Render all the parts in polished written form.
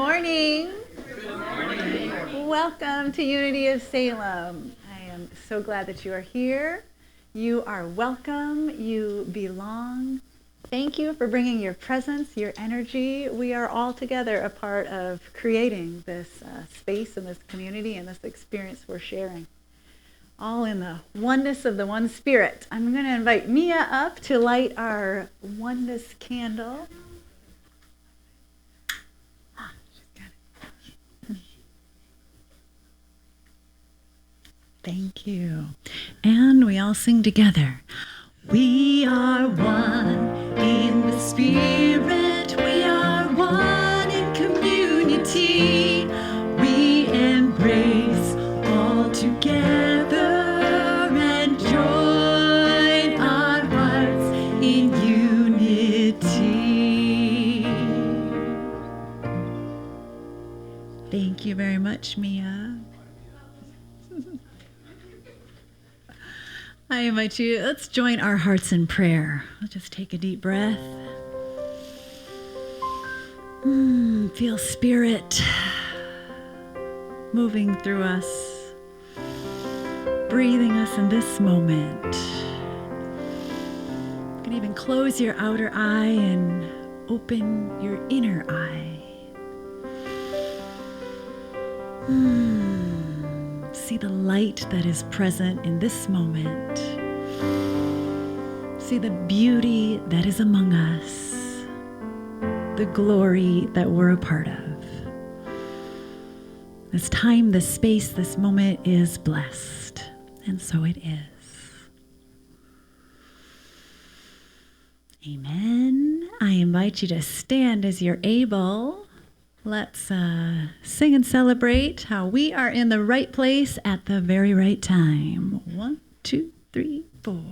morning. Welcome to Unity of Salem. I am so glad that you are here. You are welcome. You belong. Thank you for bringing your presence, your energy. We are all together a part of creating this space and this community and this experience we're sharing. All in the oneness of the one spirit. I'm going to invite Mia up to light our oneness candle. Thank you. And we all sing together. We are one in the spirit. We are one in community. We embrace all together and join our hearts in unity. Thank you very much, Mia. I invite you, let's join our hearts in prayer. Let's just take a deep breath. Feel spirit moving through us, breathing us in this moment. You can even close your outer eye and open your inner eye. See the light that is present in this moment. See the beauty that is among us, the glory that we're a part of. This time, this space, this moment is blessed, and so it is. Amen. I invite you to stand as you're able. Let's sing and celebrate how we are in the right place at the very right time. 1, 2, 3, 4.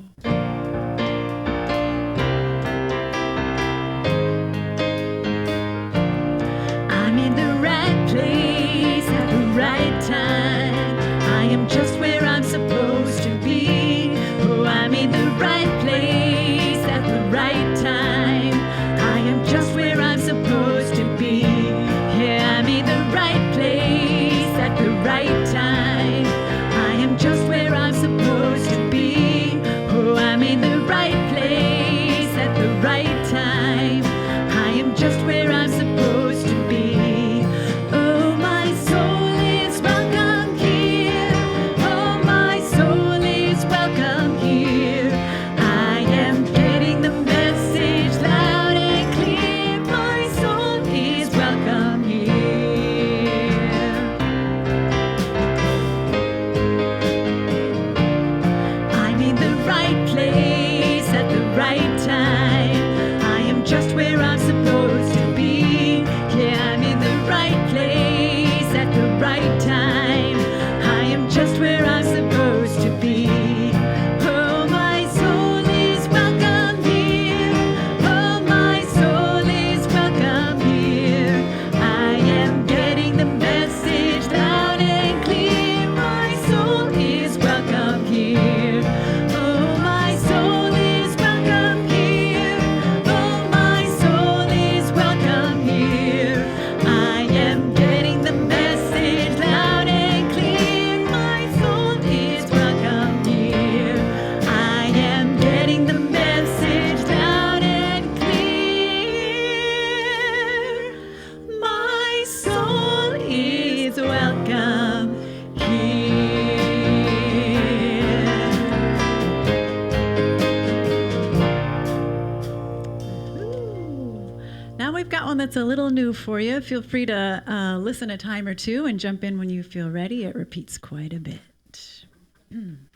I'm in the right place at the right time. I am just where I'm supposed to be. Oh, I'm in the right place at the right time. I am just where I'm supposed to be. I'm in the right place at the right time. I am just where I'm supposed to be. Oh, I'm in the right place at the right time. I am just where I'm supposed to be. Oh, my soul is welcome here. Oh, my soul is welcome here. I am getting the message loud and clear. My soul is welcome here. Place at the right time. I am just where I'm supposed to be. Yeah, I'm in the right place at the right time. I am just where I'm supposed to be. Oh, my soul is welcome here. Oh, my soul is welcome here. I am getting the message loud and clear. My soul is welcome here. That's a little new for you. Feel free to listen a time or two and jump in when you feel ready. It repeats quite a bit. 1,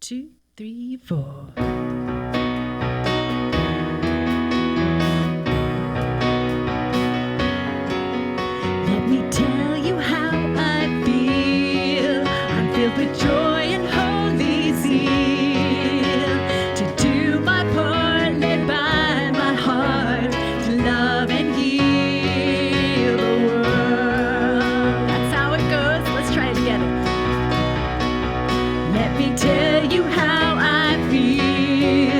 2, 3, 4. Let me tell you how I feel. I'm filled with joy and holy zeal to do my part, led by my heart, to love and heal the world. That's how it goes. Let's try it together. Let me tell you how I feel.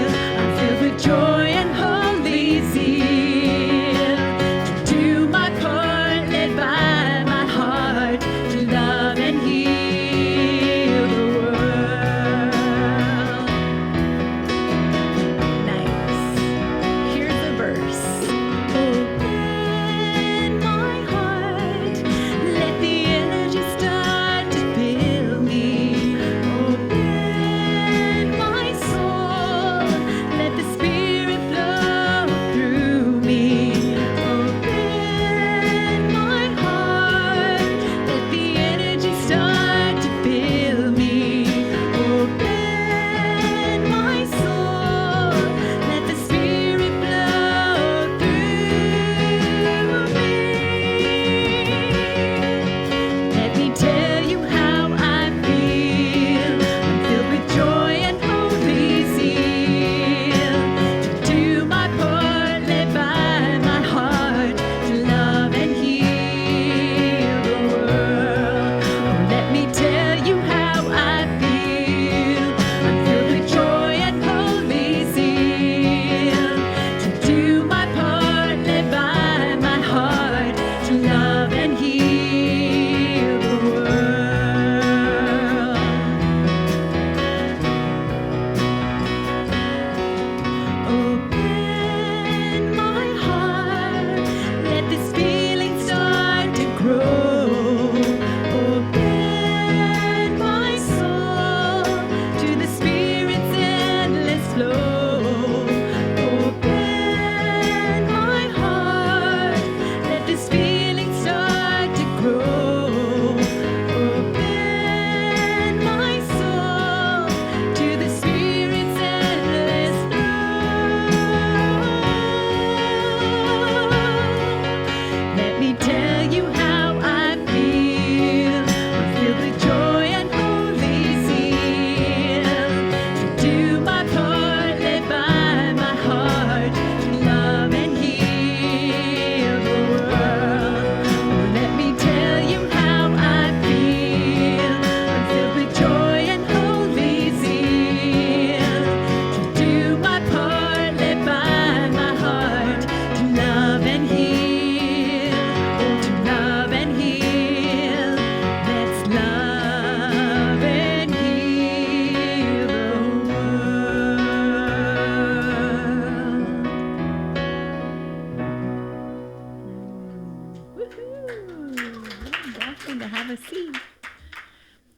and to have a seat.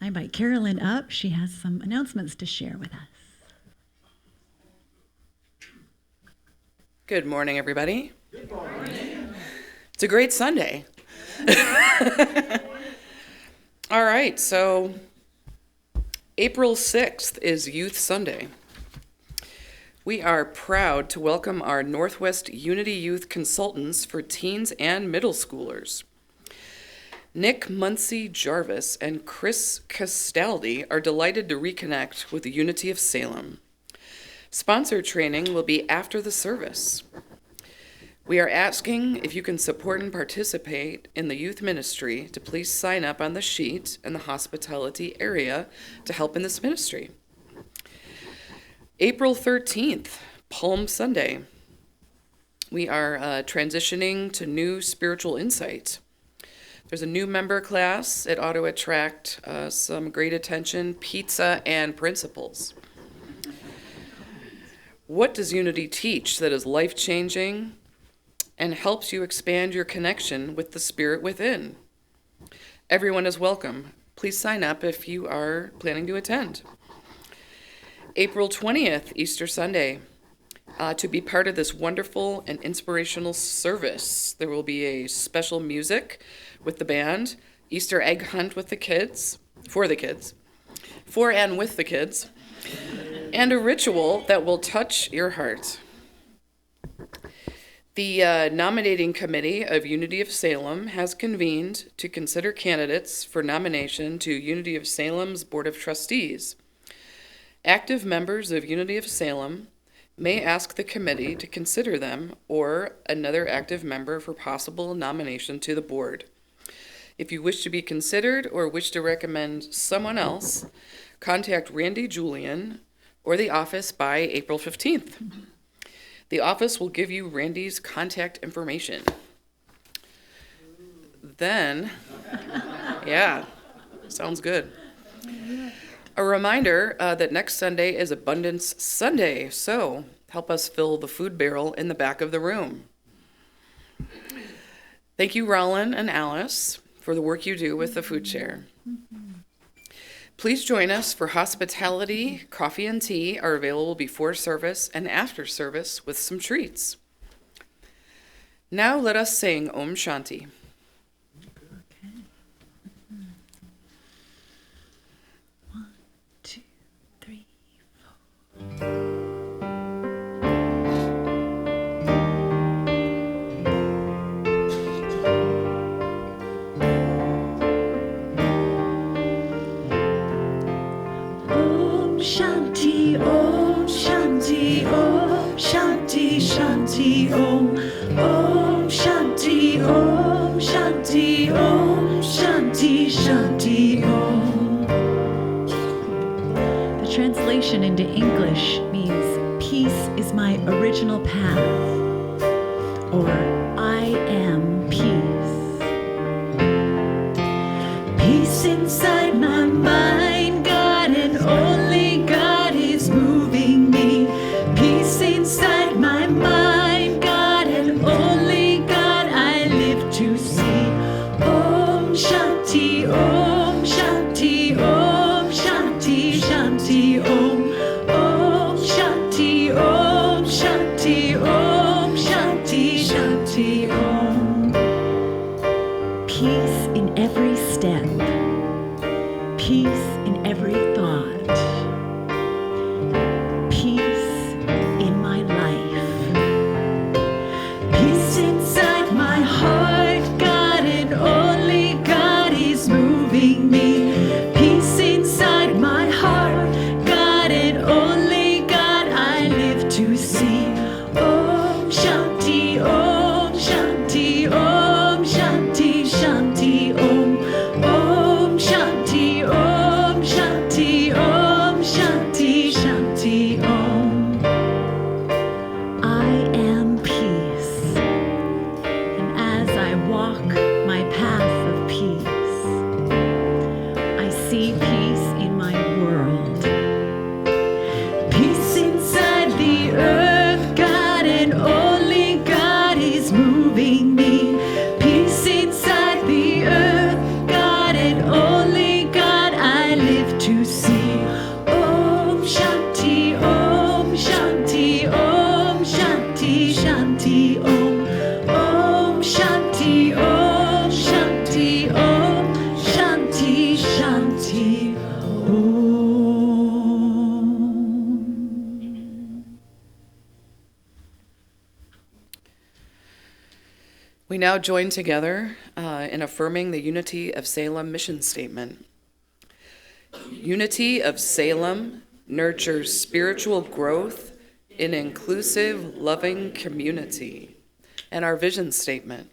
I invite Carolyn up. She has some announcements to share with us. Good morning, everybody. Good morning. It's a great Sunday. All right, so April 6th is Youth Sunday. We are proud to welcome our Northwest Unity Youth consultants for teens and middle schoolers. Nick Muncie Jarvis and Chris Castaldi are delighted to reconnect with the Unity of Salem. Sponsor training will be after the service. We are asking if you can support and participate in the youth ministry to please sign up on the sheet in the hospitality area to help in this ministry. April 13th, Palm Sunday. We are transitioning to new spiritual insight. There's a new member class. It ought to attract some great attention, pizza and principles. What does Unity teach that is life-changing and helps you expand your connection with the Spirit within? Everyone is welcome. Please sign up if you are planning to attend. April 20th, Easter Sunday. To be part of this wonderful and inspirational service, there will be a special music with the band, Easter egg hunt with the kids, for and with the kids, and a ritual that will touch your heart. The nominating committee of Unity of Salem has convened to consider candidates for nomination to Unity of Salem's Board of Trustees. Active members of Unity of Salem may ask the committee to consider them or another active member for possible nomination to the board. If you wish to be considered or wish to recommend someone else, contact Randy Julian or the office by April 15th. The office will give you Randy's contact information. Then, yeah, sounds good. A reminder that next Sunday is Abundance Sunday, so help us fill the food barrel in the back of the room. Thank you, Roland and Alice, for the work you do with the food share. Please join us for hospitality. Coffee and tea are available before service and after service with some treats. Now let us sing Om Shanti. Shanti, Om Shanti, Om Shanti, Shanti, Om. Om Shanti, Om Shanti, Om Shanti, Shanti, Om. The translation into English means peace is my original path, or I am peace. Peace inside my mind, God, and only God is moving me. Peace inside my mind, God, and only God I live to see. Om Shanti, Om Shanti, Om Shanti, Shanti, Om. Om Shanti, Om Shanti, Om Shanti, Shanti, Om. Peace in every step. Peace in every thought. Peace in my life. Peace inside my heart, God, and only God is moving me. Peace inside my heart, God, and only God I live to see. Om Shanti, Om Shanti, Om Shanti, Shanti, Om. Om Shanti, Om Shanti, oh, Shanti, oh, Shanti, Shanti, oh. We now join together in affirming the Unity of Salem mission statement. Unity of Salem nurtures spiritual growth in inclusive, loving community. And our vision statement.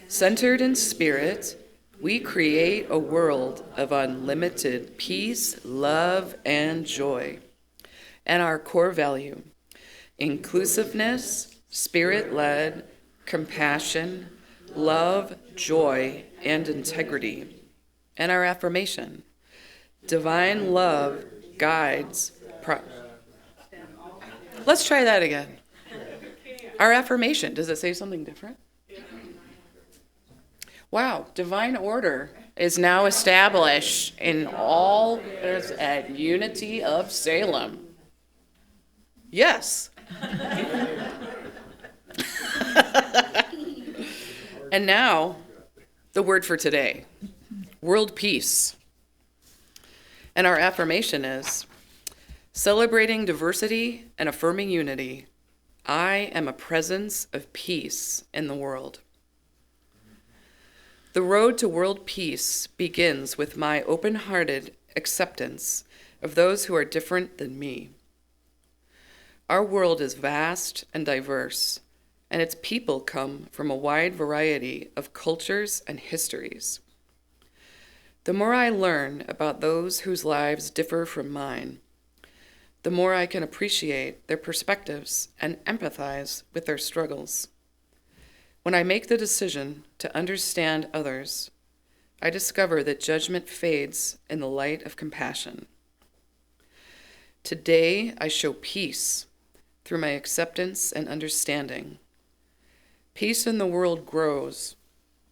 Centered in spirit, we create a world of unlimited peace, love, and joy. And our core value, inclusiveness, spirit-led, compassion, love, joy, and integrity. And our affirmation, divine love guides. Let's try that again. Our affirmation, does it say something different? Wow, divine order is now established in all at Unity of Salem. Yes. And now, the word for today, world peace. And our affirmation is, celebrating diversity and affirming unity, I am a presence of peace in the world. The road to world peace begins with my open-hearted acceptance of those who are different than me. Our world is vast and diverse, and its people come from a wide variety of cultures and histories. The more I learn about those whose lives differ from mine, the more I can appreciate their perspectives and empathize with their struggles. When I make the decision to understand others, I discover that judgment fades in the light of compassion. Today, I show peace through my acceptance and understanding. Peace in the world grows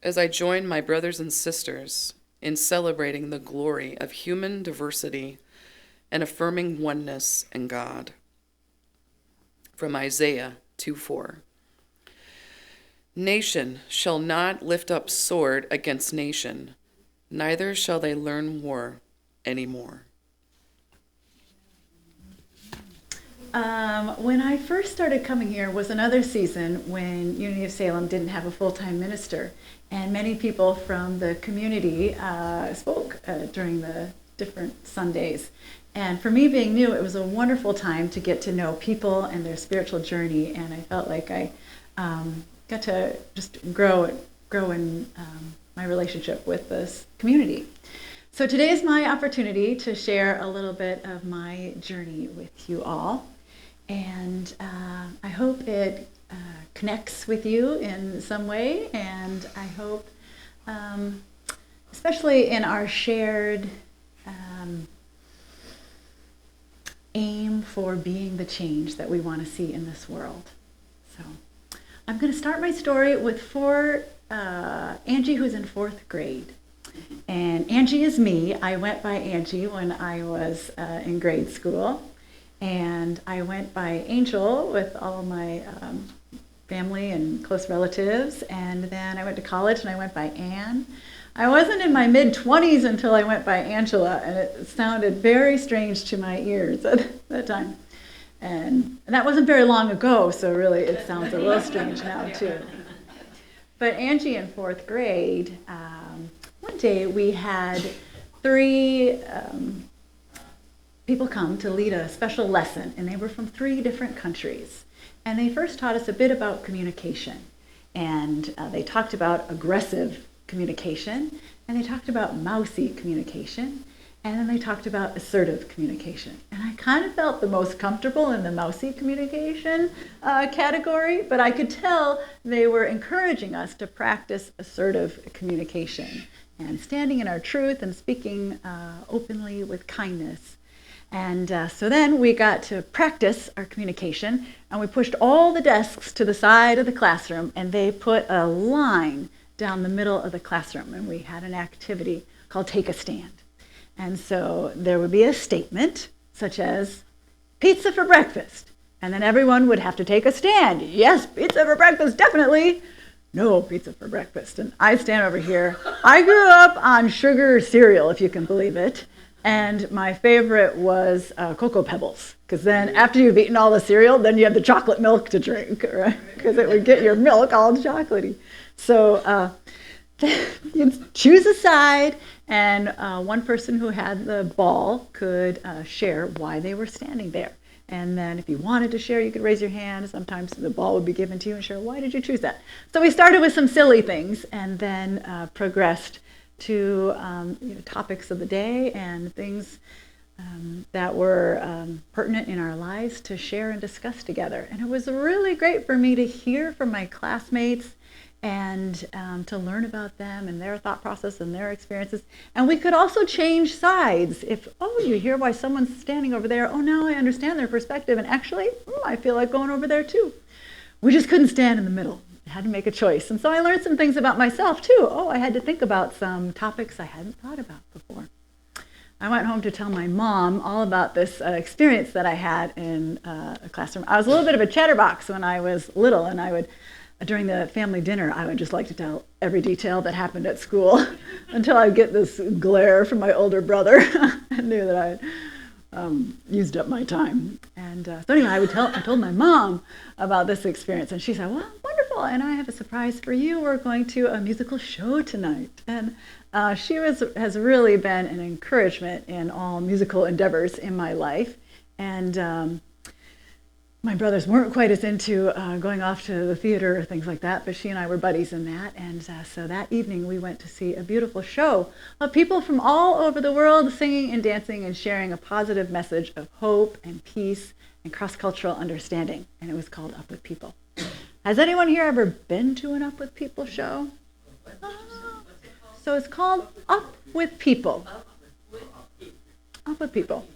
as I join my brothers and sisters in celebrating the glory of human diversity and affirming oneness in God. From Isaiah 2:4. Nation shall not lift up sword against nation, neither shall they learn war anymore. When I first started coming here was another season when Unity of Salem didn't have a full-time minister, and many people from the community spoke during the different Sundays. And for me being new, it was a wonderful time to get to know people and their spiritual journey, and I felt like I got to just grow in my relationship with this community. So today is my opportunity to share a little bit of my journey with you all, and I hope it connects with you in some way, and I hope, especially in our shared aim for being the change that we want to see in this world. So I'm going to start my story with Angie, who's in 4th grade. And Angie is me. I went by Angie when I was in grade school. And I went by Angel with all my family and close relatives. And then I went to college and I went by Anne. I wasn't in my mid-20s until I went by Angela, and it sounded very strange to my ears at that time. And that wasn't very long ago, so really it sounds a little strange now too. But Angie in 4th grade, one day we had 3 people come to lead a special lesson, and they were from 3 different countries. And they first taught us a bit about communication. And they talked about aggressive communication, and they talked about mousy communication, and then they talked about assertive communication. And I kind of felt the most comfortable in the mousy communication category, but I could tell they were encouraging us to practice assertive communication and standing in our truth and speaking openly with kindness. And so then we got to practice our communication, and we pushed all the desks to the side of the classroom, and they put a line down the middle of the classroom, and we had an activity called Take a Stand. And so there would be a statement such as, pizza for breakfast. And then everyone would have to take a stand. Yes, pizza for breakfast, definitely. no pizza for breakfast. And I stand over here. I grew up on sugar cereal, if you can believe it. And my favorite was Cocoa Pebbles. Because then after you've eaten all the cereal, then you have the chocolate milk to drink, right? Because it would get your milk all chocolatey. So you'd choose a side, and one person who had the ball could share why they were standing there. And then if you wanted to share, you could raise your hand. Sometimes the ball would be given to you and share, why did you choose that? So we started with some silly things and then progressed to topics of the day and things that were pertinent in our lives to share and discuss together. And it was really great for me to hear from my classmates and to learn about them and their thought process and their experiences. And we could also change sides. If, you hear why someone's standing over there, now I understand their perspective, and actually, I feel like going over there too. We just couldn't stand in the middle. I had to make a choice. And so I learned some things about myself too. I had to think about some topics I hadn't thought about before. I went home to tell my mom all about this experience that I had in a classroom. I was a little bit of a chatterbox when I was little, and I would, during the family dinner, I would just like to tell every detail that happened at school until I get this glare from my older brother. I knew that I had used up my time. And so anyway, I told my mom about this experience, and she said, well, wonderful, and I have a surprise for you. We're going to a musical show tonight. And she has really been an encouragement in all musical endeavors in my life. And my brothers weren't quite as into going off to the theater or things like that, but she and I were buddies in that. And so that evening we went to see a beautiful show of people from all over the world singing and dancing and sharing a positive message of hope and peace and cross-cultural understanding. And it was called Up With People. Has anyone here ever been to an Up With People show? So it's called Up With People. Up With People.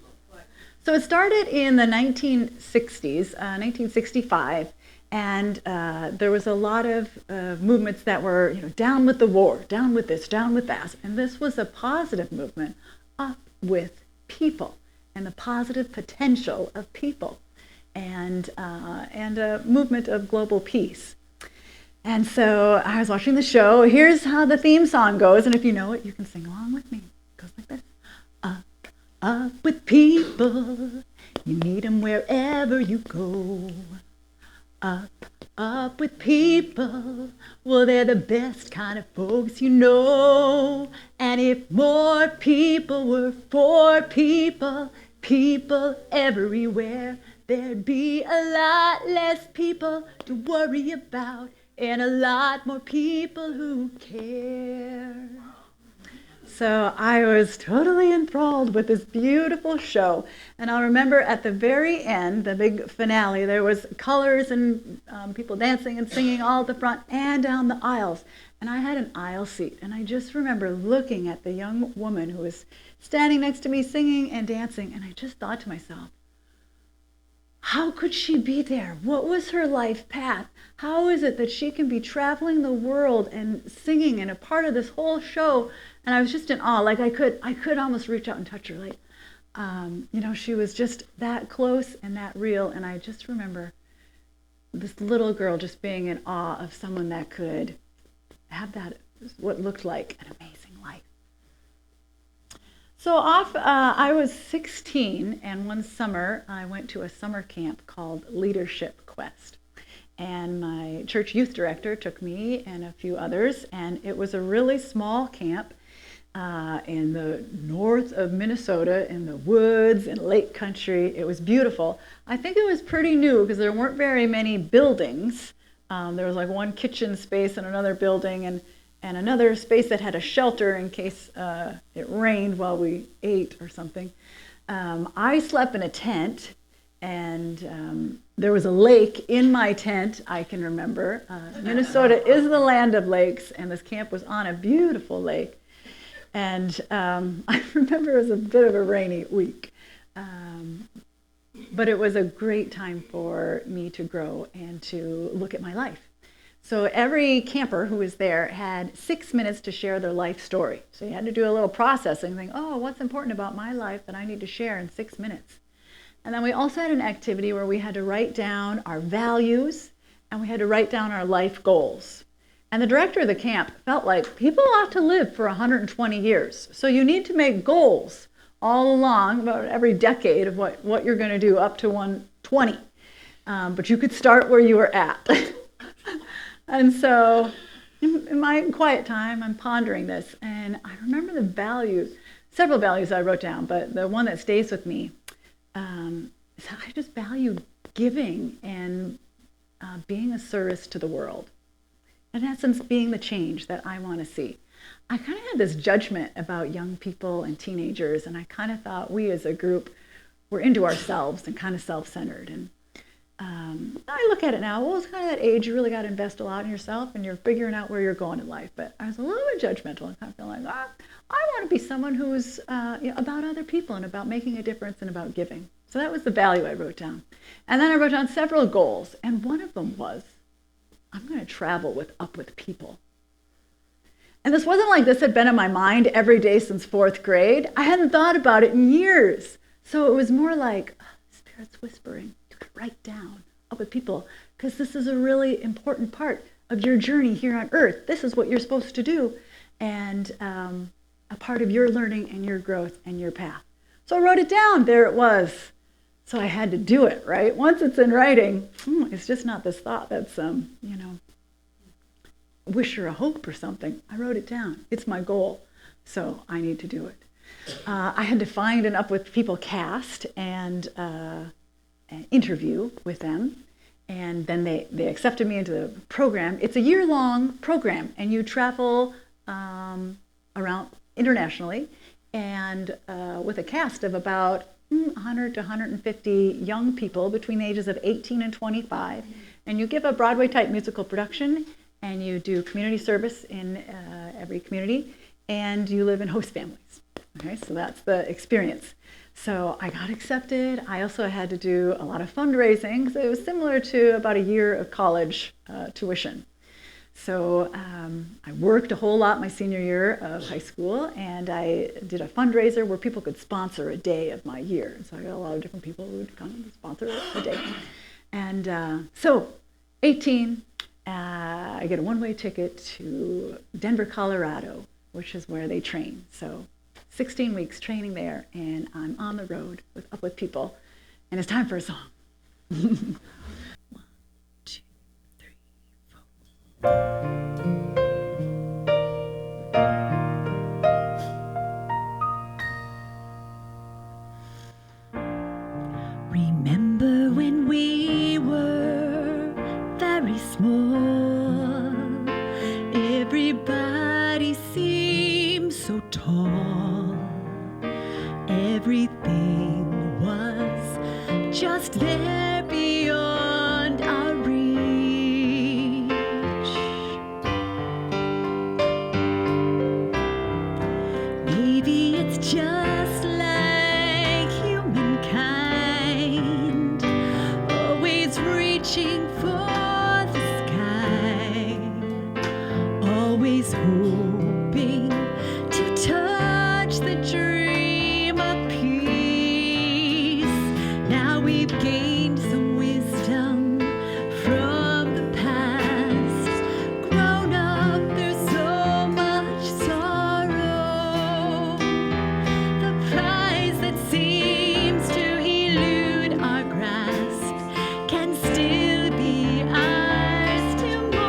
So it started in the 1960s, 1965, and there was a lot of movements that were, down with the war, down with this, down with that. And this was a positive movement, up with people, and the positive potential of people, and a movement of global peace. And so I was watching the show. Here's how the theme song goes, and if you know it, you can sing along with me. It goes like this. Up with people, you need them wherever you go. Up with people, well, they're the best kind of folks you know. And if more people were for people, people everywhere, there'd be a lot less people to worry about and a lot more people who care. So I was totally enthralled with this beautiful show. And I'll remember at the very end, the big finale, there was colors and people dancing and singing all at the front and down the aisles. And I had an aisle seat. And I just remember looking at the young woman who was standing next to me singing and dancing. And I just thought to myself, how could she be there? What was her life path? How is it that she can be traveling the world and singing and a part of this whole show? And I was just in awe. Like I could almost reach out and touch her. Like, she was just that close and that real. And I just remember this little girl just being in awe of someone that could have that, what looked like an amazing life. So I was 16, and one summer I went to a summer camp called Leadership Quest. And my church youth director took me and a few others, and it was a really small camp in the north of Minnesota, in the woods and lake country. It was beautiful. I think it was pretty new because there weren't very many buildings. There was like one kitchen space in another building, and another space that had a shelter in case it rained while we ate or something. I slept in a tent, and there was a lake in my tent, I can remember. Minnesota is the land of lakes, and this camp was on a beautiful lake. And I remember it was a bit of a rainy week. But it was a great time for me to grow and to look at my life. So every camper who was there had 6 minutes to share their life story. So you had to do a little processing, think, what's important about my life that I need to share in 6 minutes? And then we also had an activity where we had to write down our values and we had to write down our life goals. And the director of the camp felt like people ought to live for 120 years. So you need to make goals all along about every decade of what you're going to do up to 120. But you could start where you were at. And so in my quiet time, I'm pondering this. And I remember the values, several values I wrote down, but the one that stays with me is how I just value giving and being a service to the world. In essence, being the change that I want to see. I kind of had this judgment about young people and teenagers, and I kind of thought we as a group were into ourselves and kind of self-centered. And I look at it now, well, it's kind of that age you really got to invest a lot in yourself, and you're figuring out where you're going in life. But I was a little bit judgmental and kind of feeling like, I want to be someone who's about other people and about making a difference and about giving. So that was the value I wrote down. And then I wrote down several goals, and one of them was, I'm going to travel up with people. And this wasn't like this had been in my mind every day since 4th grade. I hadn't thought about it in years. So it was more like, Spirit's whispering, do it right down, up with people, because this is a really important part of your journey here on earth. This is what you're supposed to do, and a part of your learning and your growth and your path. So I wrote it down. There it was. So I had to do it, right? Once it's in writing, it's just not this thought that's, a wish or a hope or something. I wrote it down. It's my goal. So I need to do it. I had to find an Up With People cast and an interview with them. And then they accepted me into the program. It's a year-long program, and you travel around internationally and with a cast of about 100 to 150 young people between the ages of 18 and 25. And you give a Broadway-type musical production, and you do community service in every community, and you live in host families. Okay, so that's the experience. So I got accepted. I also had to do a lot of fundraising, so it was similar to about a year of college tuition. So I worked a whole lot my senior year of high school, and I did a fundraiser where people could sponsor a day of my year. So I got a lot of different people who would come and sponsor a day. And so 18, I get a one-way ticket to Denver, Colorado, which is where they train. So 16 weeks training there, and I'm on the road Up With People, and it's time for a song. 1, 2, 3, 4. Remember when we were very small, everybody seemed so tall, everything was just there beyond our reach. Maybe it's just like humankind, always reaching for the sky, always hoping to touch the dream of peace. Now we've gained some wisdom from the past, grown up through so much sorrow. The prize that seems to elude our grasp can still be ours tomorrow.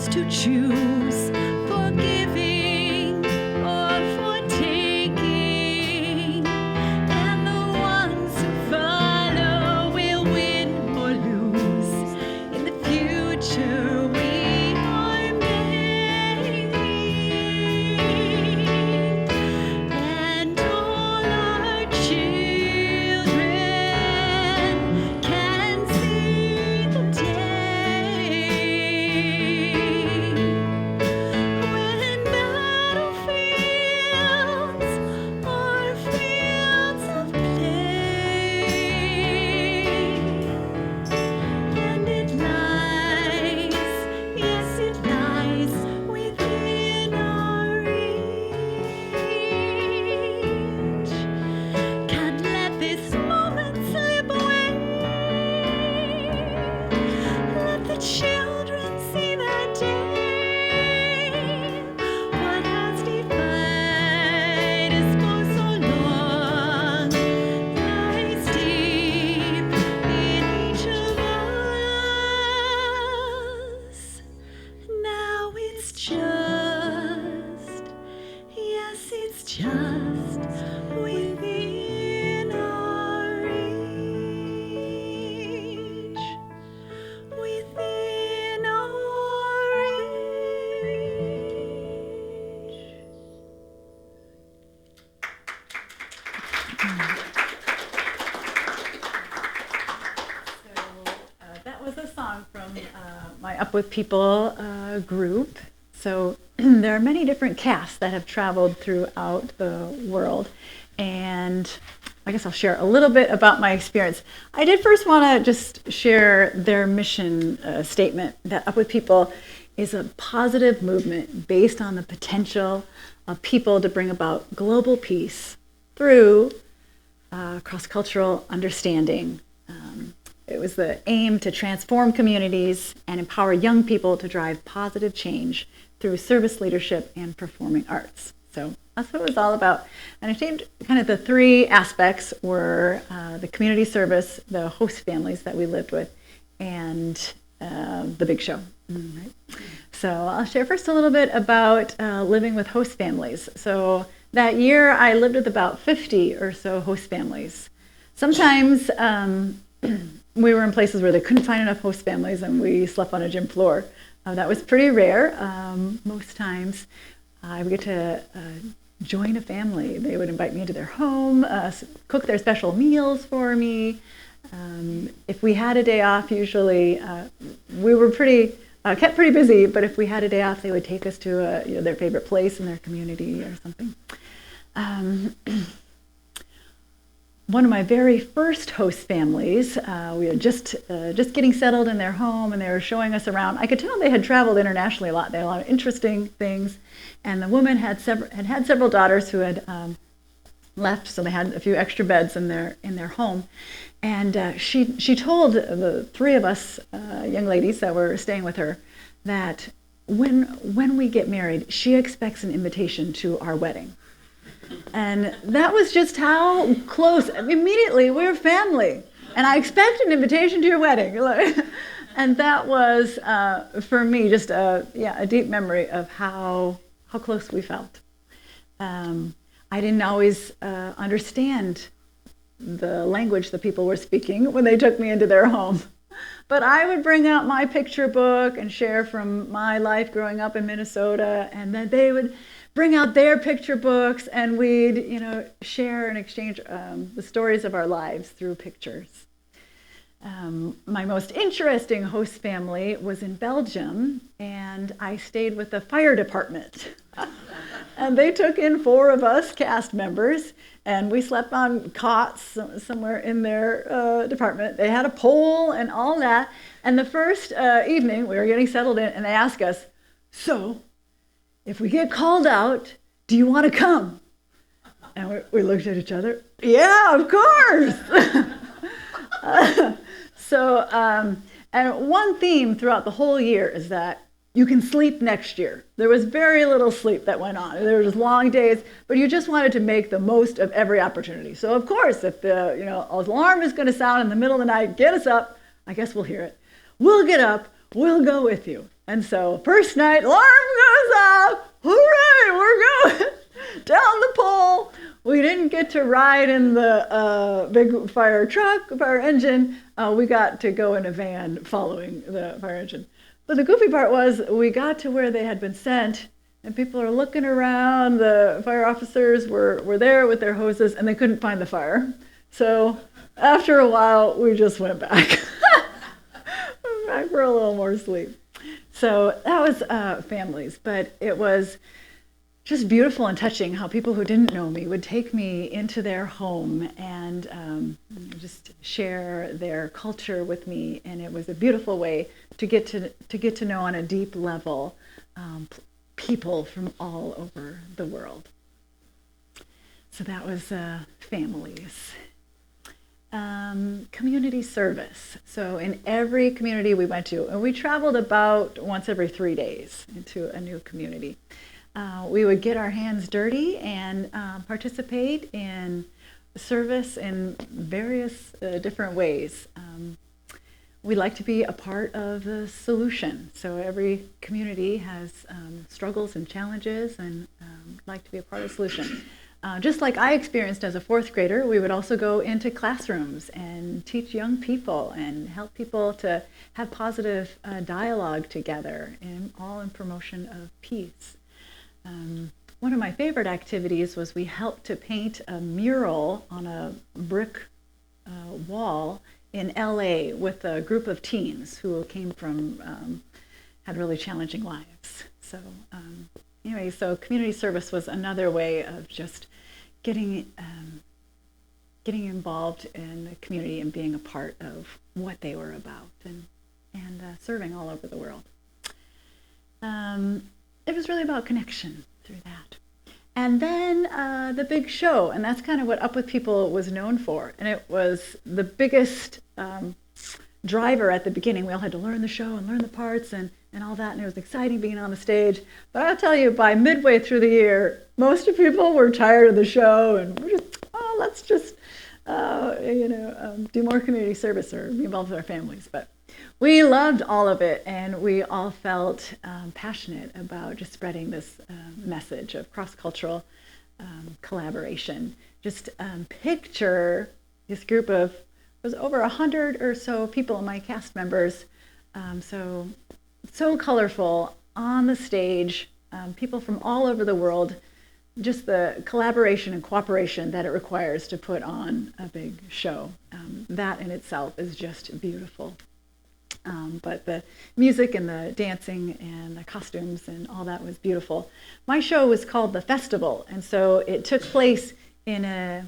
ours to choose, for giving or for taking, and the ones who follow will win or lose. In the future we are making, and all our children can see the day when battlefields are fields of play. And it lies, yes, it lies within our reach. Can't let this moment slip away. Let the children see that day. What has defied us for so long lies deep in each of us. Now it's just, yes, it's just within our reach. Within our reach. That was a song from my Up With People group. So there are many different casts that have traveled throughout the world. And I guess I'll share a little bit about my experience. I did first want to just share their mission statement, that Up With People is a positive movement based on the potential of people to bring about global peace through cross-cultural understanding. It was the aim to transform communities and empower young people to drive positive change through service leadership and performing arts. So that's what it was all about. And I think kind of the three aspects were the community service, the host families that we lived with, and the big show. Right? So I'll share first a little bit about living with host families. So that year I lived with about 50 or so host families. Sometimes we were in places where they couldn't find enough host families and we slept on a gym floor. That was pretty rare. Most times I would get to join a family. They would invite me into their home, cook their special meals for me. If we had a day off, usually we were kept pretty busy, but if we had a day off, they would take us to their favorite place in their community or something. One of my very first host families, we were just getting settled in their home, and they were showing us around. I could tell they had traveled internationally a lot. They had a lot of interesting things, and the woman had several daughters who had left, so they had a few extra beds in their home. And she told the three of us young ladies that were staying with her that when we get married, she expects an invitation to our wedding. And that was just how close. Immediately, we were family. And I expect an invitation to your wedding. And that was, for me, just a deep memory of how close we felt. I didn't always understand the language that people were speaking when they took me into their home. But I would bring out my picture book and share from my life growing up in Minnesota, and then they would bring out their picture books, and we'd, share and exchange the stories of our lives through pictures. My most interesting host family was in Belgium, and I stayed with the fire department. And they took in 4 of us cast members, and we slept on cots somewhere in their department. They had a pole and all that. And the first evening, we were getting settled in, and they asked us, "So, if we get called out, do you want to come?" And we looked at each other. "Yeah, of course." And one theme throughout the whole year is that you can sleep next year. There was very little sleep that went on. There was long days, but you just wanted to make the most of every opportunity. So of course, if the alarm is going to sound in the middle of the night, get us up. I guess we'll hear it. We'll get up. We'll go with you. And so first night, alarm goes off. Hooray, we're going down the pole. We didn't get to ride in the big fire engine. We got to go in a van following the fire engine. But the goofy part was we got to where they had been sent, and people are looking around. The fire officers were there with their hoses, and they couldn't find the fire. So after a while, we just went back. Went back for a little more sleep. So that was families, but it was just beautiful and touching how people who didn't know me would take me into their home and just share their culture with me, and it was a beautiful way to get to know on a deep level people from all over the world. So that was families. Community service. So in every community we went to, and we traveled about once every 3 days into a new community. We would get our hands dirty and participate in service in various different ways. We like to be a part of the solution. So every community has struggles and challenges, and like to be a part of the solution. Just like I experienced as a fourth grader, we would also go into classrooms and teach young people and help people to have positive dialogue together, and all in promotion of peace. One of my favorite activities was we helped to paint a mural on a brick wall in LA with a group of teens who came from, had really challenging lives. So anyway, so community service was another way of just getting involved in the community and being a part of what they were about, and serving all over the world. It was really about connection through that. And then the big show, and that's kind of what Up With People was known for. And it was the biggest driver at the beginning. We all had to learn the show and learn the parts and all that, and it was exciting being on the stage. But I'll tell you, by midway through the year, most of people were tired of the show, and we're just, let's just, do more community service or be involved with our families. But we loved all of it, and we all felt passionate about just spreading this message of cross-cultural collaboration. Just picture this group of, it was over 100 or so people, my cast members, so colorful on the stage, people from all over the world, just the collaboration and cooperation that it requires to put on a big show. That in itself is just beautiful. But the music and the dancing and the costumes and all that was beautiful. My show was called The Festival, and so it took place in it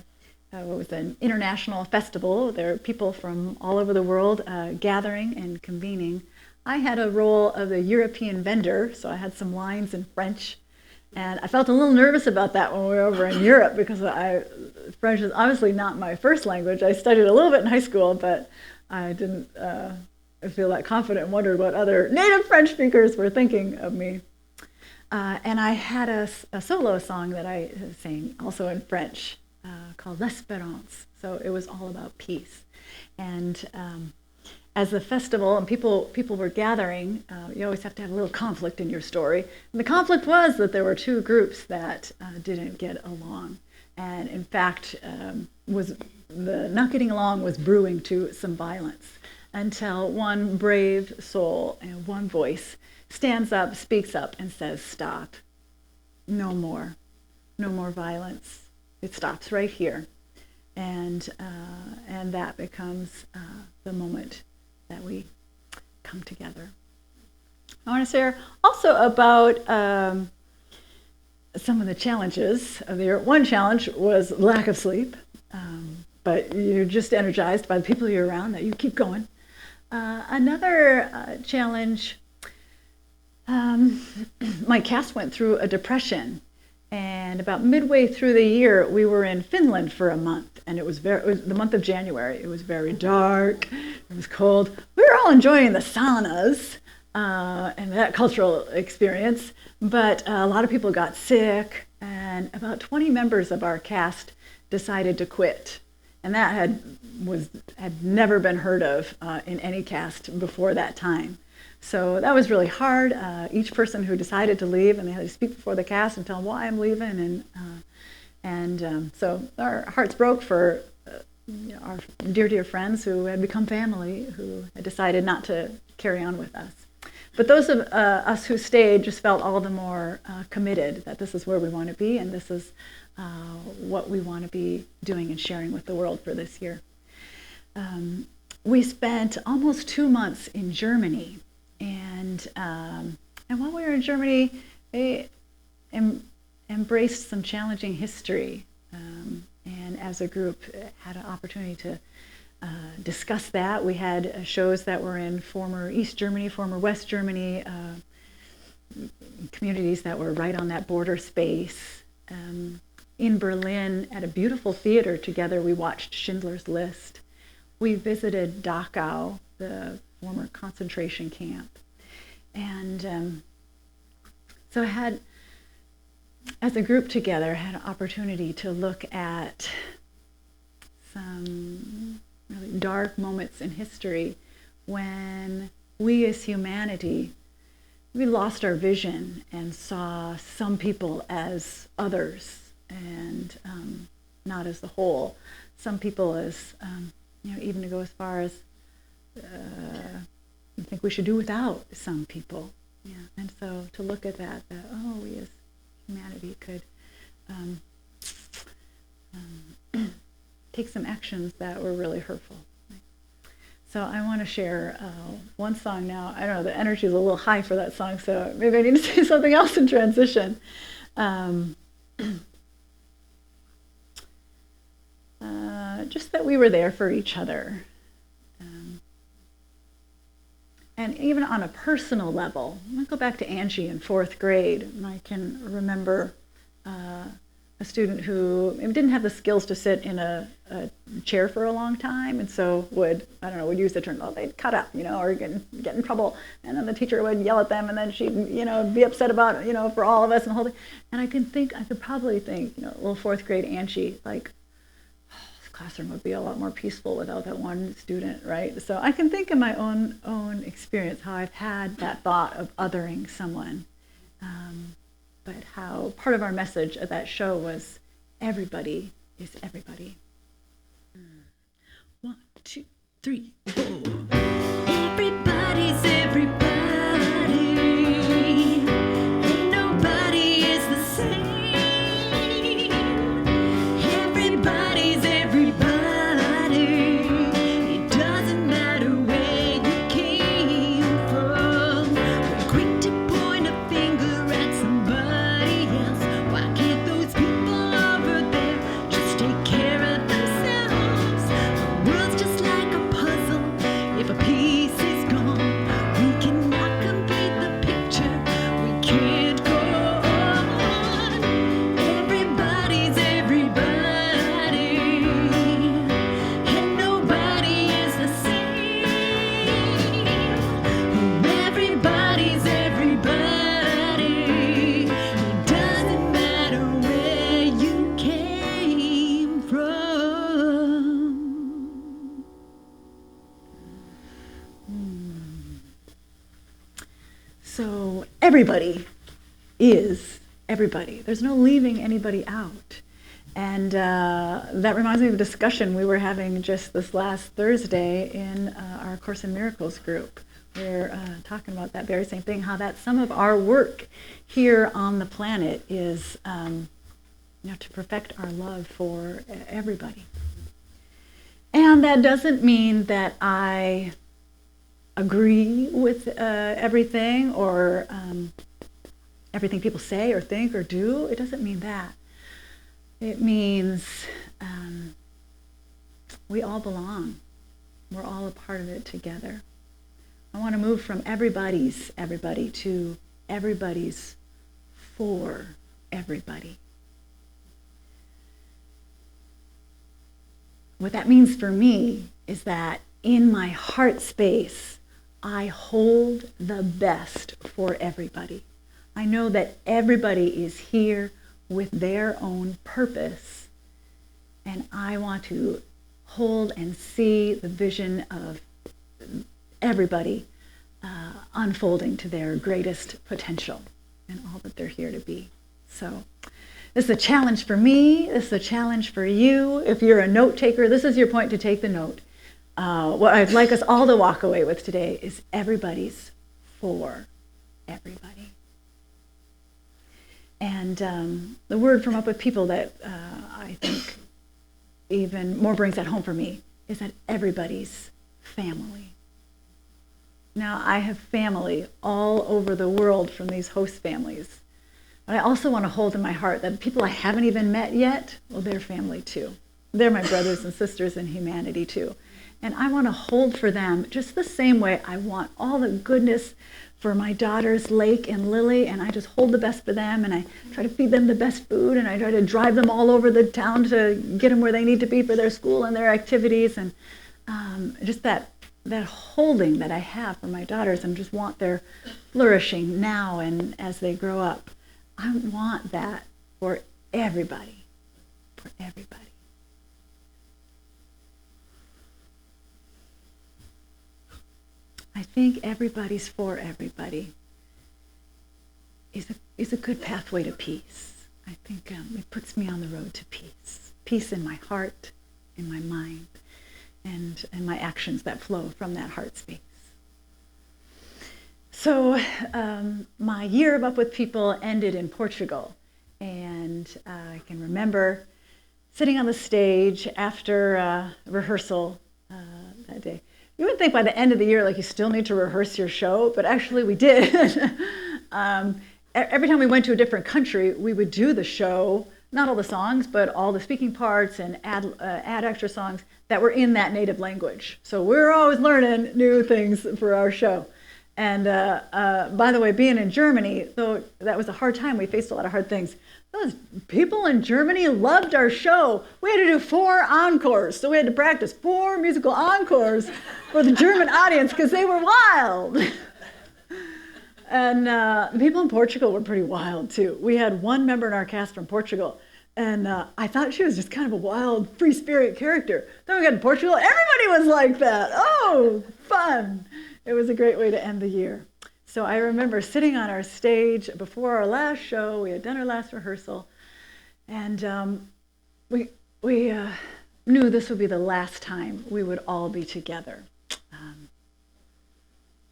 was an international festival. There were people from all over the world gathering and convening. I had a role of the European vendor, so I had some lines in French. And I felt a little nervous about that when we were over in Europe, because French is obviously not my first language. I studied a little bit in high school, but I didn't feel that confident and wondered what other native French speakers were thinking of me. And I had a solo song that I sang also in French called L'Espérance. So it was all about peace. And as the festival and people were gathering, you always have to have a little conflict in your story. And the conflict was that there were two groups that didn't get along. And in fact, the not getting along was brewing to some violence, until one brave soul and one voice stands up, speaks up, and says, stop. No more violence. It stops right here. And that becomes the moment that we come together. I want to share also about some of the challenges of the year. One challenge was lack of sleep, but you're just energized by the people you're around that you keep going. Another challenge, my cast went through a depression, and about midway through the year, we were in Finland for a month, and it was the month of January. It was very dark, it was cold. We were all enjoying the saunas and that cultural experience, but a lot of people got sick, and about 20 members of our cast decided to quit. And that had never been heard of in any cast before that time. So that was really hard. Each person who decided to leave, and they had to speak before the cast and tell them why I'm leaving, so our hearts broke for our dear friends who had become family, who had decided not to carry on with us. But those of us who stayed just felt all the more committed that this is where we want to be, and this is what we want to be doing and sharing with the world for this year. We spent almost 2 months in Germany, and while we were in Germany, we embraced some challenging history, and as a group had an opportunity to discuss that. We had shows that were in former East Germany, former West Germany, communities that were right on that border space. In Berlin, at a beautiful theater together, we watched Schindler's List. We visited Dachau, the former concentration camp. And so I had, as a group together, had an opportunity to look at some really dark moments in history when we as humanity, we lost our vision and saw some people as others and not as the whole. Some people as, even to go as far as I think we should do without some people. Yeah. And so to look at that, we as humanity could take some actions that were really hurtful. So I want to share one song now. I don't know, the energy is a little high for that song, so maybe I need to say something else in transition. Just that we were there for each other. And even on a personal level, I'm going to go back to Angie in 4th grade, and I can remember a student who didn't have the skills to sit in a chair for a long time, and so would use the term, they'd cut up, or get in trouble, and then the teacher would yell at them, and then she'd, be upset about, for all of us and the whole thing. And I could probably think, little 4th grade Angie, like, this classroom would be a lot more peaceful without that one student, right? So I can think in my own experience how I've had that thought of othering someone. But how part of our message of that show was everybody is everybody. 1, 2, 3, 4. Everybody's everybody. Ain't nobody is the same. Everybody's everybody. It doesn't matter where you came from. We're quick to point a finger at somebody else. Why can't those people over there just take care of themselves? The world's just like a puzzle. If a piece is gone, we cannot complete the picture. We can't go on. Everybody's everybody, and nobody is the same. Everybody's everybody. It doesn't matter where you came from. So everybody is everybody. There's no leaving anybody out. And that reminds me of a discussion we were having just this last Thursday in our Course in Miracles group. We're talking about that very same thing, how that some of our work here on the planet is to perfect our love for everybody. And that doesn't mean that I agree with everything or everything people say or think or do. It doesn't mean that. It means we all belong. We're all a part of it together. I want to move from everybody's everybody to everybody's for everybody. What that means for me is that in my heart space, I hold the best for everybody. I know that everybody is here with their own purpose, and I want to hold and see the vision of everybody unfolding to their greatest potential and all that they're here to be. So this is a challenge for me. This is a challenge for you. If you're a note taker, this is your point to take the note. What I'd like us all to walk away with today is everybody's for everybody. And the word from Up With People that I think even more brings that home for me is that everybody's family. Now, I have family all over the world from these host families. But I also want to hold in my heart that people I haven't even met yet, well, they're family too. They're my brothers and sisters in humanity too. And I want to hold for them just the same way I want all the goodness for my daughters, Lake and Lily, and I just hold the best for them, and I try to feed them the best food, and I try to drive them all over the town to get them where they need to be for their school and their activities, and just that holding that I have for my daughters and just want their flourishing now and as they grow up. I want that for everybody, for everybody. I think everybody's for everybody is a good pathway to peace. I think it puts me on the road to peace. Peace in my heart, in my mind, and my actions that flow from that heart space. So my year of Up With People ended in Portugal, and I can remember sitting on the stage after rehearsal that day. You would think by the end of the year, like, you still need to rehearse your show, but actually we did. Every time we went to a different country, we would do the show, not all the songs, but all the speaking parts and add extra songs that were in that native language. So we're always learning new things for our show. And by the way, being in Germany, though that was a hard time, we faced a lot of hard things. Those people in Germany loved our show. We had to do 4 encores, so we had to practice 4 musical encores for the German audience because they were wild. And the people in Portugal were pretty wild too. We had one member in our cast from Portugal, and I thought she was just kind of a wild, free spirit character. Then we got to Portugal, everybody was like that. Oh, fun. It was a great way to end the year. So I remember sitting on our stage before our last show. We had done our last rehearsal, and we knew this would be the last time we would all be together.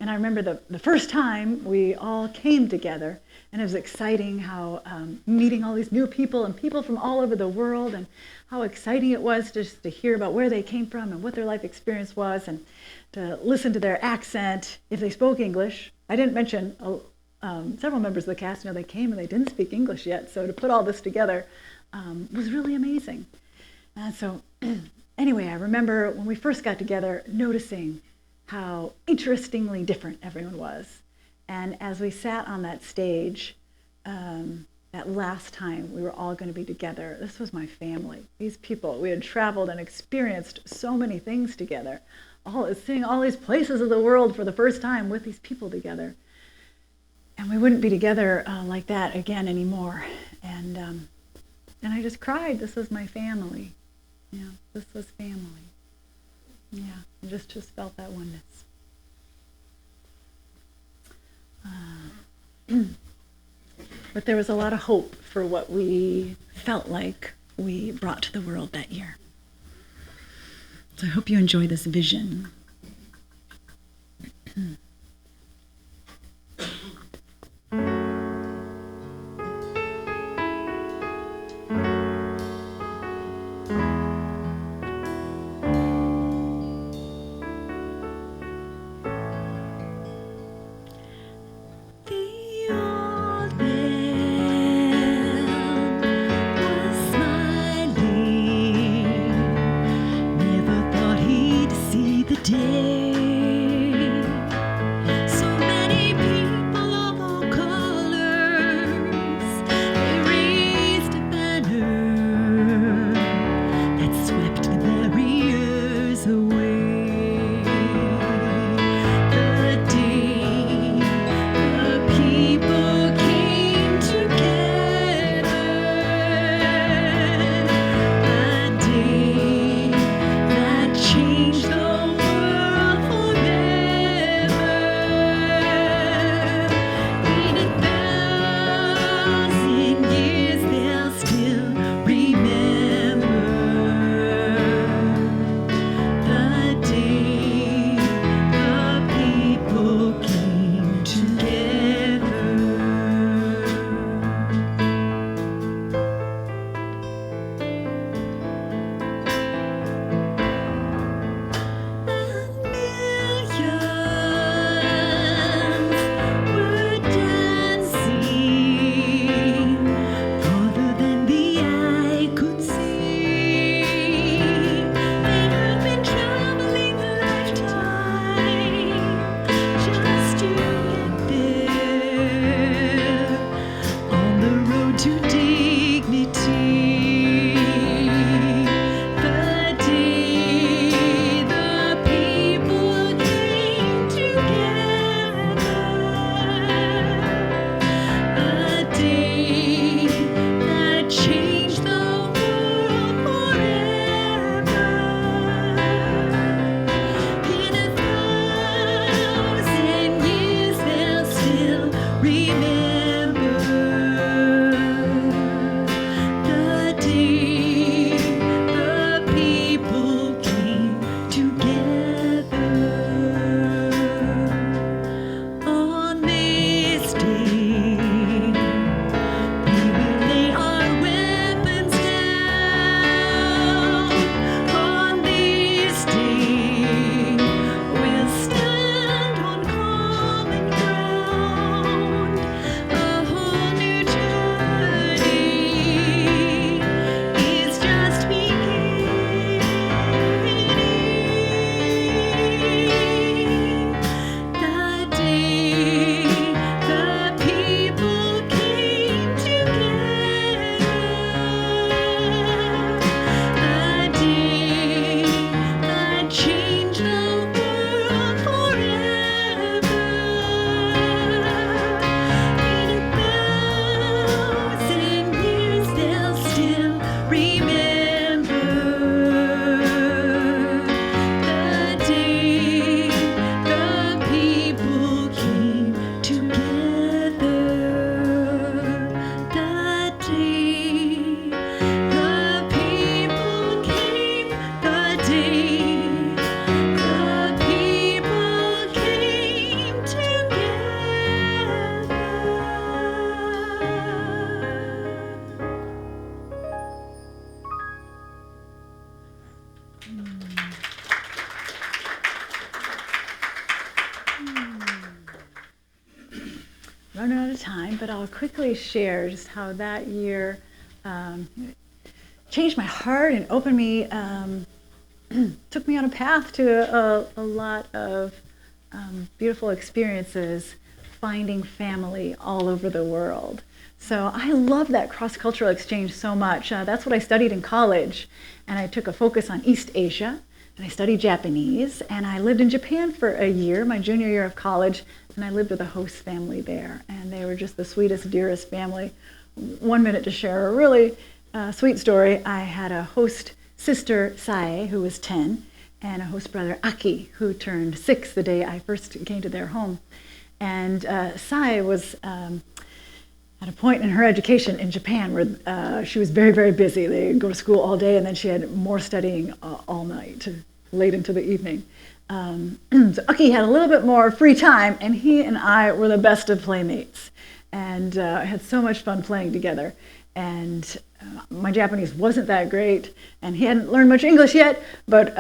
And I remember the first time we all came together, and it was exciting how meeting all these new people and people from all over the world, and how exciting it was just to hear about where they came from and what their life experience was, and to listen to their accent if they spoke English. I didn't mention several members of the cast, they came and they didn't speak English yet, so to put all this together was really amazing. And so anyway, I remember when we first got together noticing how interestingly different everyone was. And as we sat on that stage, that last time we were all going to be together, this was my family. These people, we had traveled and experienced so many things together, seeing all these places of the world for the first time with these people together. And we wouldn't be together like that again anymore. And I just cried. This was my family. Yeah, this was family. Yeah, I just felt that oneness. But there was a lot of hope for what we felt like we brought to the world that year. So I hope you enjoy this vision. Day to dignity. The day the people came together. A day that changed the world forever. In 1,000 years they'll still remember the day the people came together. On this day, we will lay our weapons down. On this day, we'll stand on common ground. A whole new journey is just beginning. The day the people came together. A day that changed the world forever. In 1,000 years they'll still remember the day the people came together. The day the people came, the day the people came Running out of time, but I'll quickly share just how that year changed my heart and opened me, took me on a path to a lot of beautiful experiences, finding family all over the world. So I love that cross-cultural exchange so much. That's what I studied in college, and I took a focus on East Asia, and I studied Japanese, and I lived in Japan for a year, my junior year of college, and I lived with a host family there, and they were just the sweetest, dearest family. 1 minute to share a really sweet story. I had a host sister, Sae, who was 10, and a host brother, Aki, who turned 6 the day I first came to their home. And Sae was at a point in her education in Japan where she was very, very busy. They'd go to school all day, and then she had more studying all night, late into the evening. So Aki had a little bit more free time, and he and I were the best of playmates. And I had so much fun playing together. And my Japanese wasn't that great, and he hadn't learned much English yet, but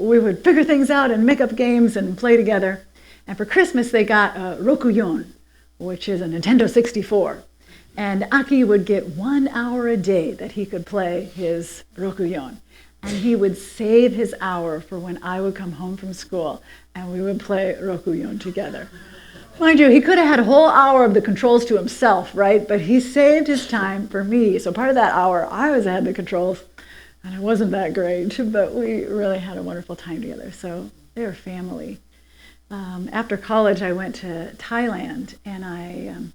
we would figure things out and make up games and play together. And for Christmas, they got Rokuyon, which is a Nintendo 64. And Aki would get 1 hour a day that he could play his Rokuyon. And he would save his hour for when I would come home from school, and we would play Rokuyon together. Mind you, he could have had a whole hour of the controls to himself, right? But he saved his time for me. So part of that hour, I always had the controls, and it wasn't that great, but we really had a wonderful time together. So they were family. After college, I went to Thailand, and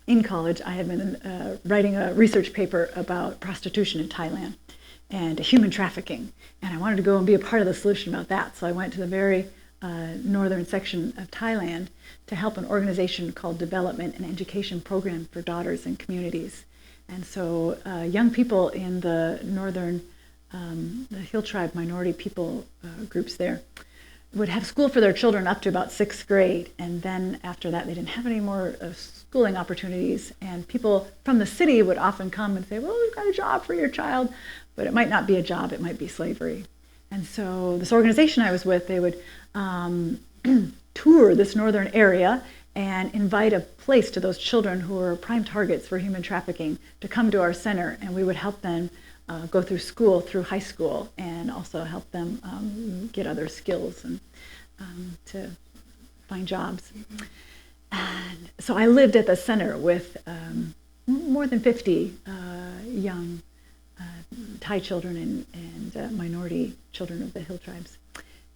in college, I had been writing a research paper about prostitution in Thailand and human trafficking, and I wanted to go and be a part of the solution about that. So I went to the very northern section of Thailand to help an organization called Development and Education Program for Daughters in Communities. And so young people in the northern, the Hill Tribe minority people groups there would have school for their children up to about 6th grade, and then after that they didn't have any more schooling opportunities, and people from the city would often come and say, well, we've got a job for your child, but it might not be a job, it might be slavery. And so this organization I was with, they would tour this northern area and invite a place to those children who were prime targets for human trafficking to come to our center, and we would help them go through school, through high school, and also help them get other skills and to find jobs. And so I lived at the center with more than 50 young Thai children and minority children of the hill tribes.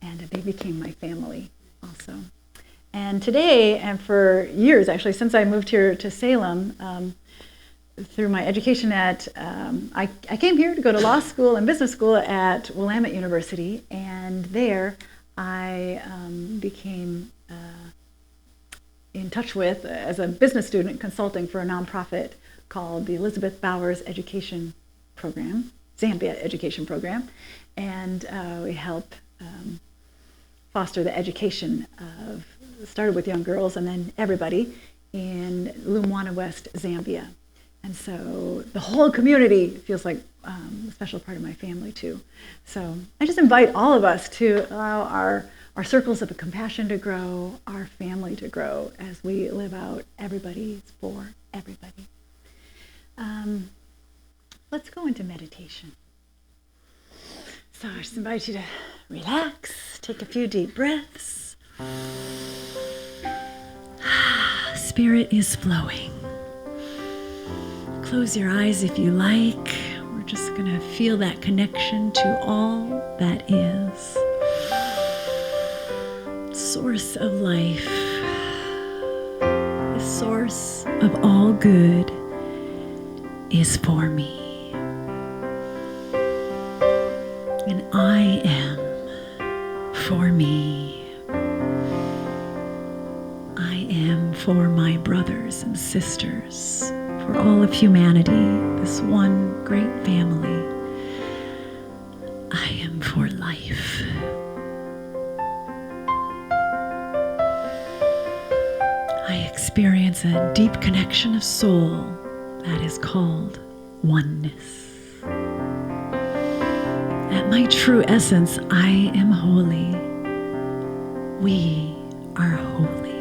And they became my family also. And today, and for years actually, since I moved here to Salem, through my education at, I came here to go to law school and business school at Willamette University, and there I became in touch with, as a business student, consulting for a nonprofit called the Elizabeth Byars Education Program, Zambia Education Program, and we help foster the education of, started with young girls and then everybody in Lumwana West, Zambia. And so the whole community feels like a special part of my family too. So I just invite all of us to allow our circles of compassion to grow, our family to grow as we live out everybody's for everybody. Let's go into meditation. So I just invite you to relax, take a few deep breaths. Spirit is flowing. Close your eyes if you like. We're just going to feel that connection to all that is. Source of life, the source of all good is for me. And I am for me. I am for my brothers and sisters, for all of humanity, this one great family. I am for life. I experience a deep connection of soul that is called oneness. At my true essence, I am holy. We are holy.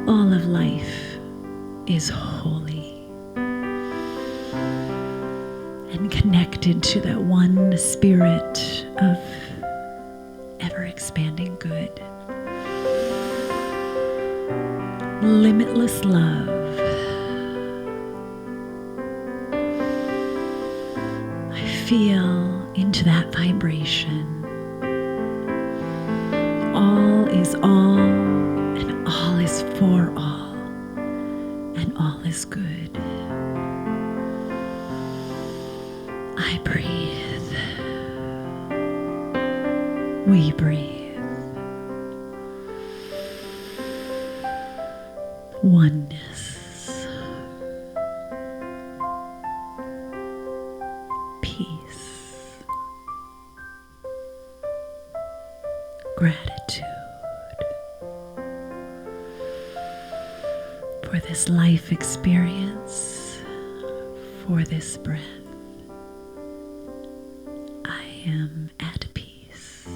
All of life is holy and connected to that one spirit of ever-expanding good. Limitless love. I feel into that vibration. All is all, and all is for all, and all is good. I breathe. We breathe. Oneness. Peace. Gratitude for this life experience, for this breath. I am at peace.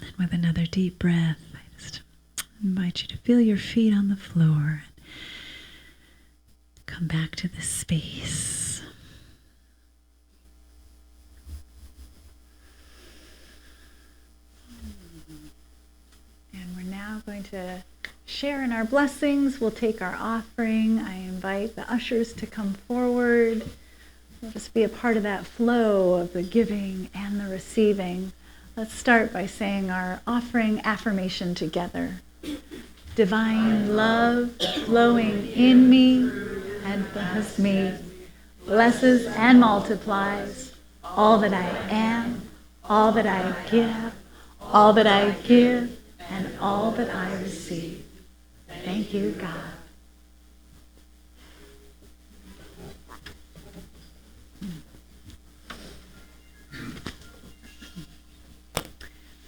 And with another deep breath, I just invite you to feel your feet on the floor. Come back to this space. And we're now going to share in our blessings. We'll take our offering. I invite the ushers to come forward. We'll just be a part of that flow of the giving and the receiving. Let's start by saying our offering affirmation together. Divine love flowing in me and blesses me, blesses and multiplies all that I am, all that I give, all that I give, and all that I receive. Thank you, God.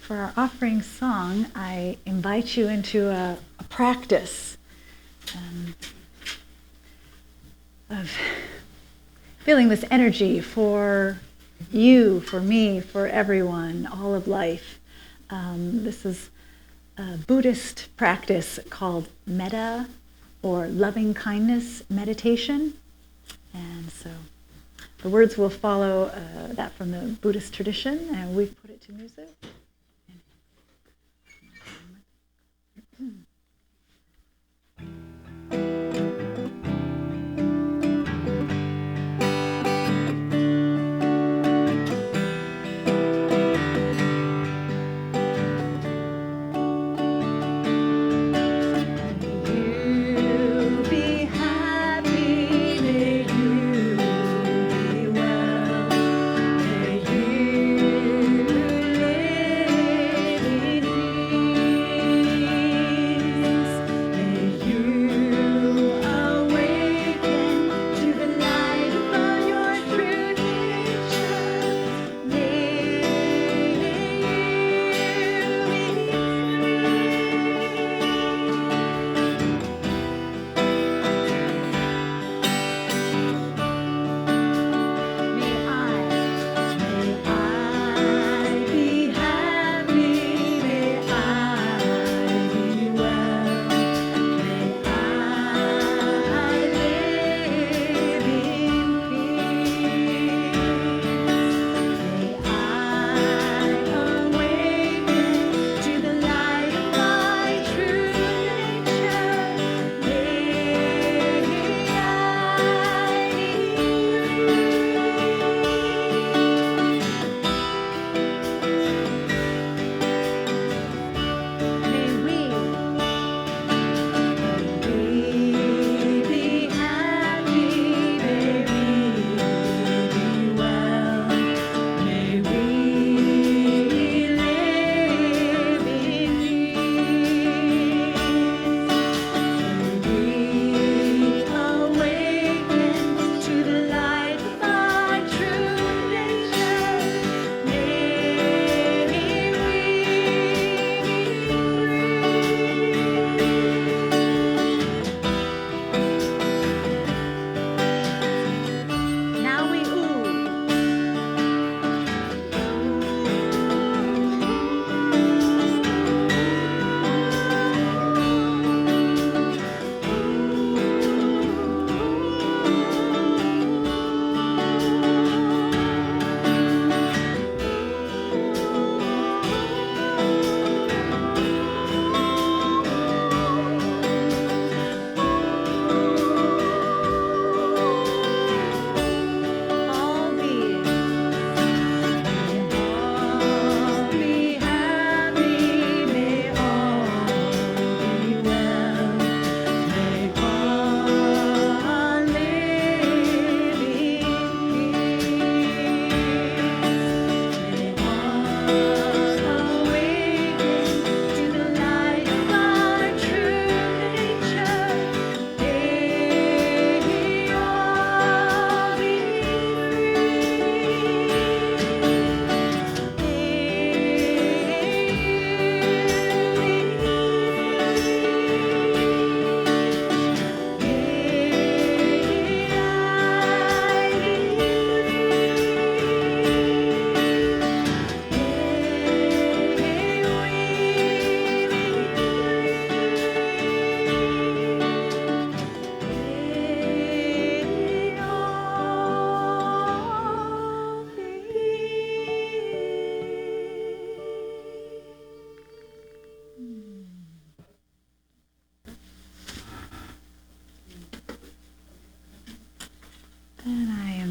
For our offering song, I invite you into a practice of feeling this energy for you, for me, for everyone, all of life. This is a Buddhist practice called metta, or loving kindness meditation. And so The words will follow that from the Buddhist tradition, and we've put it to music.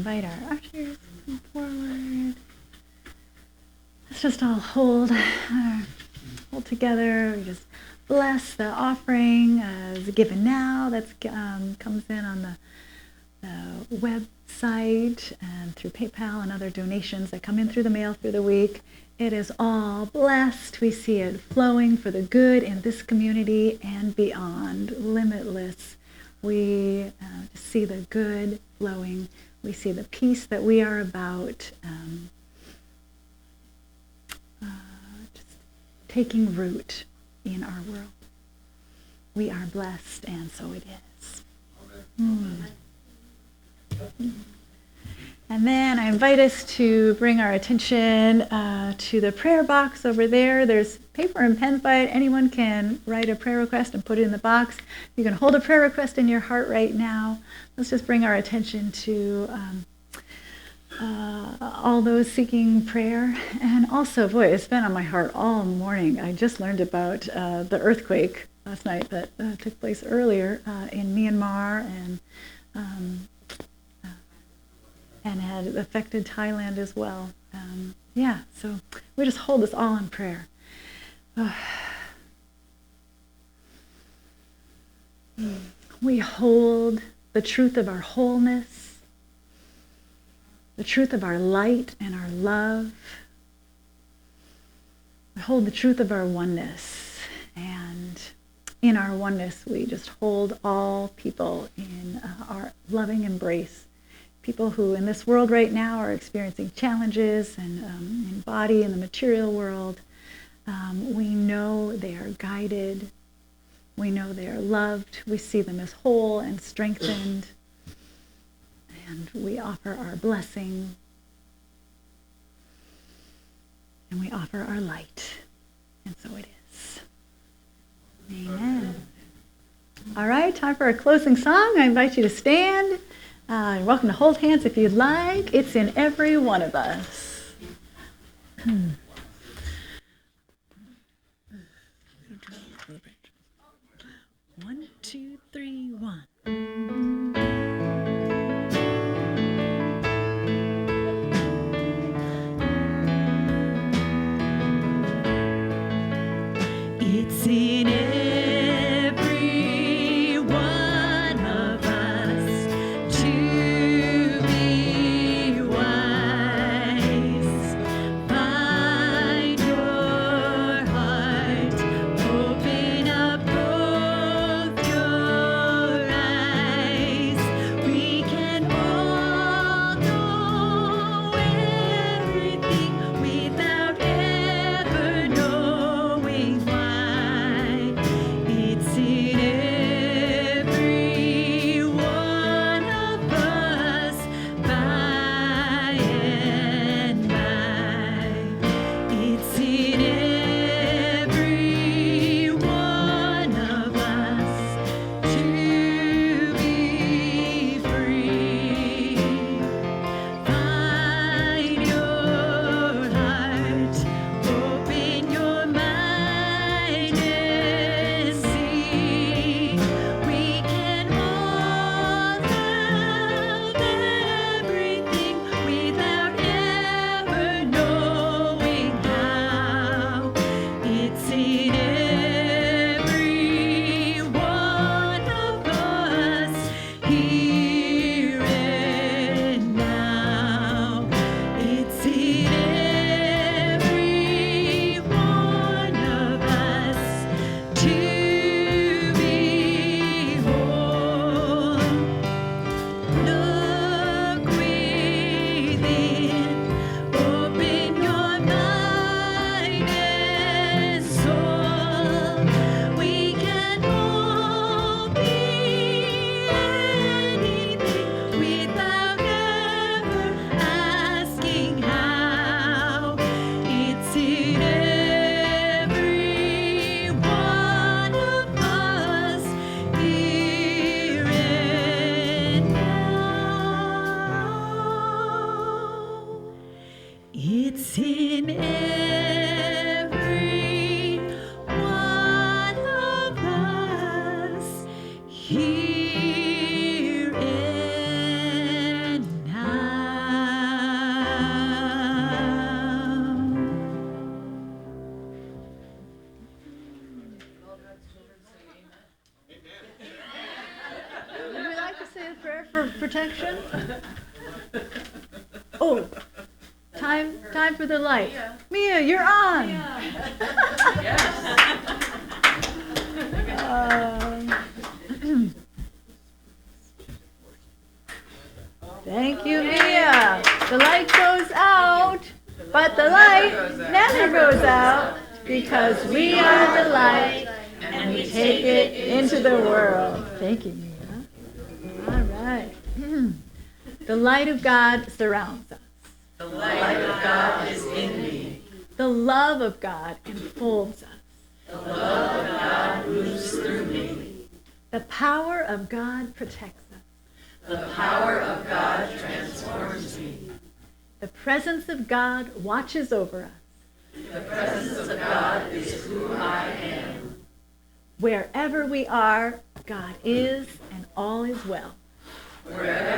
invite our ushers to come forward. Let's just all hold together. We just bless the offering as given now. That comes in on the website and through PayPal and other donations that come in through the mail through the week. It is all blessed. We see it flowing for the good in this community and beyond, limitless. We see the good flowing. We see the peace that we are about, just taking root in our world. We are blessed, and so it is. Amen. And then I invite us to bring our attention to the prayer box over there. There's paper and pens by it. Anyone can write a prayer request and put it in the box. You can hold a prayer request in your heart right now. Let's just bring our attention to all those seeking prayer. And also, boy, it's been on my heart all morning. I just learned about the earthquake last night that took place earlier in Myanmar and had affected Thailand as well. So we just hold this all in prayer. We hold the truth of our wholeness, the truth of our light and our love. We hold the truth of our oneness, and in our oneness we just hold all people in our loving embrace. People who in this world right now are experiencing challenges and in body and the material world. We know they are guided. We know they are loved. We see them as whole and strengthened. And we offer our blessing. And we offer our light. And so it is. Amen. All right, time for our closing song. I invite you to stand. You're welcome to hold hands if you'd like. It's in every one of us. 1, 2, 3, 1. It's in every one of us to be wise. Find your heart, open up both your eyes. We can all know everything without ever knowing why. It's in every one of us by and by. It's in every one of us to be free. Find your heart, open your mind and see. We can all have everything without ever knowing how. It's in every one of us here and now. It's in every one of us to be whole. Look within, open your mind and soul. We can all be anything without ever asking how. It's in every one of us here and now. It's in every one of us here and now. Would we like to say a prayer for protection? Oh, time for the light. Mia, you're on. Thank you, Mia. The light goes out, but the light never goes out because we are the light and we take it into the world. Thank you, Mia. All right. The light of God surrounds us. The light of God is in me. The love of God enfolds us. The love of God moves through me. The power of God protects us. The power of God transforms me. The presence of God watches over us. The presence of God is who I am. Wherever we are, God is, and all is well. Wherever